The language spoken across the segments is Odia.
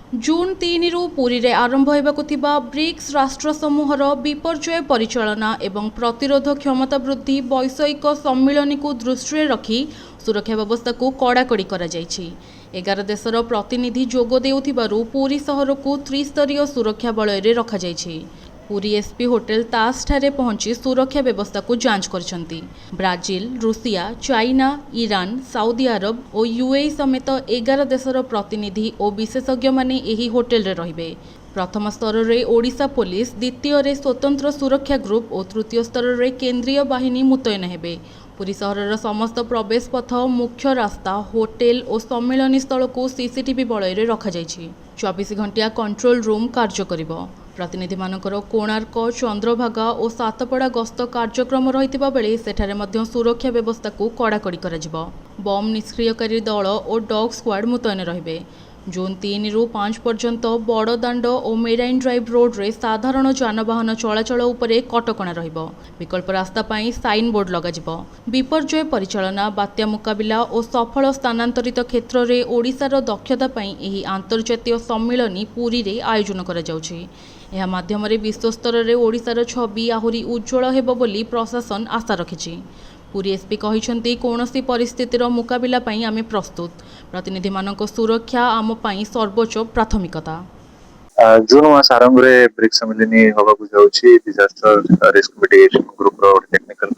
ଜୁନ୍ 3ରୁ ପୁରୀରେ ଆରମ୍ଭ ହେବାକୁ ଥିବା ବ୍ରିକ୍ସ ରାଷ୍ଟ୍ର ସମୂହର ବିପର୍ଯ୍ୟୟ ପରିଚାଳନା ଏବଂ ପ୍ରତିରୋଧ କ୍ଷମତା ବୃଦ୍ଧି ବୈଷୟିକ ସମ୍ମିଳନୀକୁ ଦୃଷ୍ଟିରେ ରଖି ସୁରକ୍ଷା ବ୍ୟବସ୍ଥାକୁ କଡ଼ାକଡ଼ି କରାଯାଇଛି। 11 ଦେଶର ପ୍ରତିନିଧି ଯୋଗ ଦେଉଥିବାରୁ ପୁରୀ ସହରକୁ ତ୍ରିସ୍ତରୀୟ ସୁରକ୍ଷା ବଳୟରେ ରଖାଯାଇଛି। ପୁରୀ ଏସ୍ପି ହୋଟେଲ ତାଜଠାରେ ପହଞ୍ଚି ସୁରକ୍ଷା ବ୍ୟବସ୍ଥାକୁ ଯାଞ୍ଚ କରିଛନ୍ତି। Brazil, Russia, China, Iran, Saudi Arab ଓ ୟୁଏଇ ସମେତ 11 ଦେଶର ପ୍ରତିନିଧି ଓ ବିଶେଷଜ୍ଞମାନେ ଏହି ହୋଟେଲରେ ରହିବେ। ପ୍ରଥମ ସ୍ତରରେ ଓଡ଼ିଶା ପୋଲିସ, ଦ୍ୱିତୀୟରେ ସ୍ୱତନ୍ତ୍ର ସୁରକ୍ଷା ଗ୍ରୁପ ଓ ତୃତୀୟ ସ୍ତରରେ କେନ୍ଦ୍ରୀୟ ବାହିନୀ ମୁତୟନ ହେବେ। ପୁରୀ ସହରର ସମସ୍ତ ପ୍ରବେଶ ପଥ, ମୁଖ୍ୟ ରାସ୍ତା, ହୋଟେଲ ଓ ସମ୍ମିଳନୀ ସ୍ଥଳକୁ ସିସିଟିଭି ବଳୟରେ ରଖାଯାଇଛି। 24 ଘଣ୍ଟିଆ କଣ୍ଟ୍ରୋଲ ରୁମ୍ କାର୍ଯ୍ୟ କରିବ। ପ୍ରତିନିଧିମାନଙ୍କର କୋଣାର୍କ, ଚନ୍ଦ୍ରଭାଗା ଓ ସାତପଡ଼ା ଗସ୍ତ କାର୍ଯ୍ୟକ୍ରମ ରହିଥିବା ବେଳେ ସେଠାରେ ମଧ୍ୟ ସୁରକ୍ଷା ବ୍ୟବସ୍ଥାକୁ କଡ଼ାକଡ଼ି କରାଯିବ। ବମ୍ ନିଷ୍କ୍ରିୟକାରୀ ଦଳ ଓ ଡଗ୍ ସ୍କ୍ୱାଡ୍ ମୁତୟନ ରହିବେ। ଜୁନ୍ 3ରୁ 5 ପର୍ଯ୍ୟନ୍ତ ବଡ଼ଦାଣ୍ଡ ଓ ମେରାଇନ୍ ଡ୍ରାଇଭ୍ ରୋଡ୍ରେ ସାଧାରଣ ଯାନବାହନ ଚଳାଚଳ ଉପରେ କଟକଣା ରହିବ। ବିକଳ୍ପ ରାସ୍ତା ପାଇଁ ସାଇନ୍ ବୋର୍ଡ ଲଗାଯିବ। ବିପର୍ଯ୍ୟୟ ପରିଚାଳନା, ବାତ୍ୟା ମୁକାବିଲା ଓ ସଫଳ ସ୍ଥାନାନ୍ତରିତ କ୍ଷେତ୍ରରେ ଓଡ଼ିଶାର ଦକ୍ଷତା ପାଇଁ ଏହି ଆନ୍ତର୍ଜାତୀୟ ସମ୍ମିଳନୀ ପୁରୀରେ ଆୟୋଜନ କରାଯାଉଛି। ଏହା ମାଧ୍ୟମରେ ବିଶ୍ୱସ୍ତରରେ ଓଡ଼ିଶାର ଛବି ଆହୁରି ଉଜ୍ଜ୍ୱଳ ହେବ ବୋଲି ପ୍ରଶାସନ ଆଶା ରଖିଛି। ପୁରୀ ଏସ୍ପି କହିଛନ୍ତି, କୌଣସି ପରିସ୍ଥିତିର ମୁକାବିଲା ପାଇଁ ଆମେ ପ୍ରସ୍ତୁତ। ପ୍ରତିନିଧିମାନଙ୍କ ସୁରକ୍ଷା ଆମ ପାଇଁ ସର୍ବୋଚ୍ଚ ପ୍ରାଥମିକତା। ଜୁନ୍ ମାସ ଆରମ୍ଭରେ ବ୍ରିକ୍ସ ସମ୍ମିଳନୀ ହେବାକୁ ଯାଉଛି। ଡିଜାଷ୍ଟର ରିସ୍କ ମିଟିଗେସନ ଗ୍ରୁପର ଗୋଟେ ଟେକ୍ନିକାଲ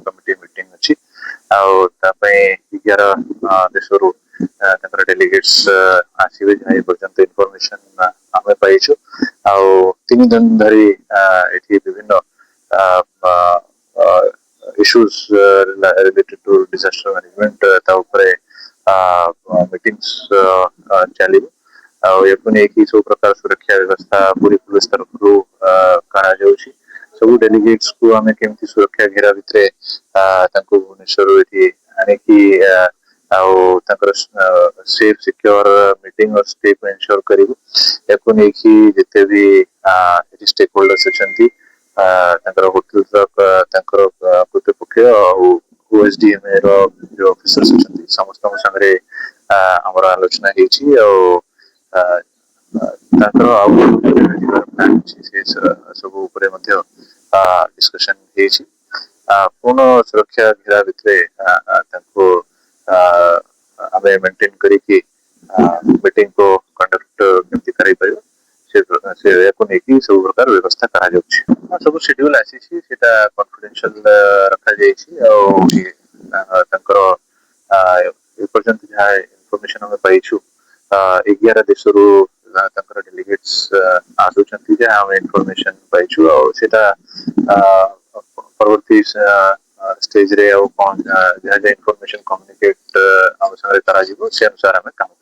କମିଟି ମିଟିଂ ଅଛି। ଆଉ ତା ପାଇଁ 11 ଦେଶରୁ ତାଙ୍କର ଡେଲିଗେଟ୍ସ ଆସିବେ। ଯାହା ଏ ପର୍ଯ୍ୟନ୍ତ ଇନଫର୍ମେସନ ଆମେ ପାଇଛୁ। ଆଉ 3 ଦିନ ଧରି ଏଠି ବିଭିନ୍ନ issues related to disaster management ତା ଉପରେ ମିଟିଂସ ଚାଲିବ। ଆଉ ୟାକୁ ନେଇକି ସବୁ ପ୍ରକାର ସୁରକ୍ଷା ବ୍ୟବସ୍ଥା ପୁରୀ ପୁଲିସ ତରଫରୁ କରାଯାଉଛି। ସବୁ ଡେଲିଗେଟ୍ସ କୁ ଆମେ କେମିତି ସୁରକ୍ଷା ଘେରା ଭିତରେ ତାଙ୍କୁ ଭୁବନେଶ୍ୱରରୁ ଏଠି ଆଣିକି ଆଉ ତାଙ୍କର ସେଫ୍ ସିକ୍ୟୁର ମିଟିଂ ଆଉ ଷ୍ଟେକୁ ଏନସିଓର କରିବୁ। ୟାକୁ ନେଇକି ଯେତେ ବି ଏଠି ଷ୍ଟେକ୍ ହୋଲ୍ଡର୍ସ ଅଛନ୍ତି, ତାଙ୍କର ହୋଟେଲର ତାଙ୍କର କର୍ତ୍ତୃପକ୍ଷ ଆଉ OSDMA ର ଯୋଉ ଅଫିସର୍ସ ଅଛନ୍ତି, ସମସ୍ତଙ୍କ ସାଙ୍ଗରେ ଆମର ଆଲୋଚନା ହେଇଛି। ଆଉ ତାଙ୍କର ଆଉ ପ୍ଲାନ୍ ଅଛି, ସେ ସବୁ ଉପରେ ମଧ୍ୟ ଡିସ୍କସନ ହେଇଛି। ପୂର୍ଣ୍ଣ ସୁରକ୍ଷା ଘେରା ଭିତରେ ତାଙ୍କୁ ଆମେ ମେଣ୍ଟେନ୍ କରିକି ମିଟିଂକୁ କଣ୍ଡକ୍ଟ କେମିତି କରାଇପାରିବା ସେକୁ ନେଇକି ସବୁ ପ୍ରକାର ବ୍ୟବସ୍ଥା କରାଯାଉଛି। ସବୁ ସିଡ୍ୟୁଲ ଆସିଛି, ସେଟା କନଫିଡେନ୍ସିଆଲ ରଖାଯାଇଛି। ଆଉ ତାଙ୍କର ଏପର୍ଯ୍ୟନ୍ତ ଯାହା ଇନଫର୍ମେସନ ଆମେ ପାଇଛୁ, 11 ଦେଶରୁ ତାଙ୍କର ଡେଲିଗେଟ୍ସ ଆସୁଛନ୍ତି, ଯାହା ଆମେ ଇନଫର୍ମେସନ ପାଇଛୁ। ଆଉ ସେଟା ପରବର୍ତ୍ତୀ ଷ୍ଟେଜରେ ଆଉ କଣ ଯାହା ଯାହା ଇନଫର୍ମେସନ କମ୍ୟୁନିକେଟ ଆମ ସାଙ୍ଗରେ କରାଯିବ, ସେ ଅନୁସାରେ ଆମେ କାମ